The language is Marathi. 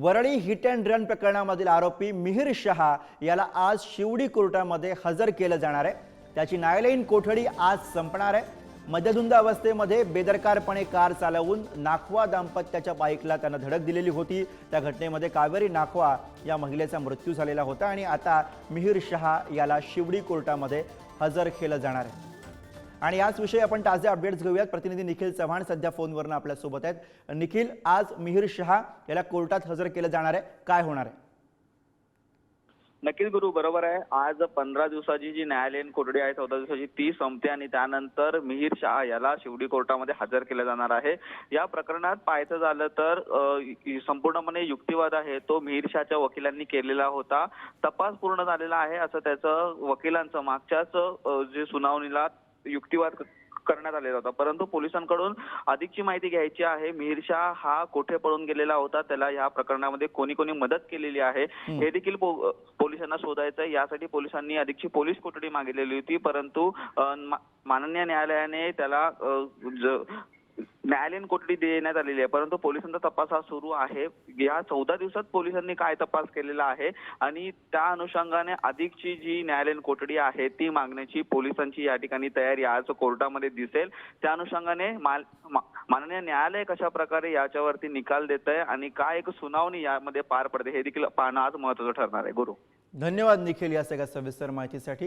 वरळी हिट अँड रन प्रकरणामधील आरोपी मिहिर शहा याला आज शिवडी कोर्टामध्ये हजर केलं जाणार आहे। त्याची न्यायालयीन कोठडी आज संपणार आहे। मद्यधुंद अवस्थेमध्ये बेदरकारपणे कार चालवून नाखवा दाम्पत्याच्या बाईकला त्यानं धडक दिलेली होती। त्या घटनेमध्ये कावेरी नाखवा या महिलेचा मृत्यू झालेला होता आणि आता मिहिर शहा याला शिवडी कोर्टामध्ये हजर केलं जाणार आहे। आणि याच विषयी आपण ताजे अपडेट्स घेऊयात। प्रतिनिधी निखिल चव्हाण सध्या फोनवरून आपल्या सोबत आहेत। निखिल, आज मिहिर शहा याला कोर्टात हजर केलं जाणार आहे, काय होणार आहे? नक्कीच गुरु, बरोबर आहे। आज 15 दिवसाची जी न्यायालयीन कोठडी आहे 14 दिवसाची ती संपते आणि त्यानंतर मिहिर शहा याला शिवडी कोर्टामध्ये हजर केलं जाणार आहे। या प्रकरणात पाहायचं झालं तर संपूर्णपणे युक्तिवाद आहे तो मिहिर शहाच्या वकिलांनी केलेला होता। तपास पूर्ण झालेला आहे असं त्याचं वकिलांचं मागच्याच जे सुनावणीला युक्तिवाद करण्यात आलेला होता, परंतु पोलिसांकडून अधिकची माहिती घ्यायची आहे। मिहिर शहा हा कोठे पळून गेलेला होता, त्याला या प्रकरणामध्ये कोणी कोणी मदत केलेली आहे हे देखील पोलिसांना शोधायचं आहे। यासाठी पोलिसांनी अधिकची पोलीस कोठडी मागितलेली होती, परंतु माननीय न्यायालयाने त्याला न्यायालयीन कोठडी देण्यात आलेली आहे। परंतु पोलिसांचा तपास हा सुरू आहे। या 14 दिवसात पोलिसांनी काय तपास केलेला आहे आणि त्या अनुषंगाने अधिकची जी न्यायालयीन कोठडी आहे ती मागण्याची पोलिसांची या ठिकाणी तयारी आज कोर्टामध्ये दिसेल। त्या अनुषंगाने माननीय न्यायालय कशा प्रकारे याच्यावरती निकाल देत आहे आणि काय एक सुनावणी यामध्ये पार पडते हे देखील पाहणं आज महत्त्वाचं ठरणार आहे। गुरु, धन्यवाद निखिल या सगळ्या सविस्तर माहितीसाठी।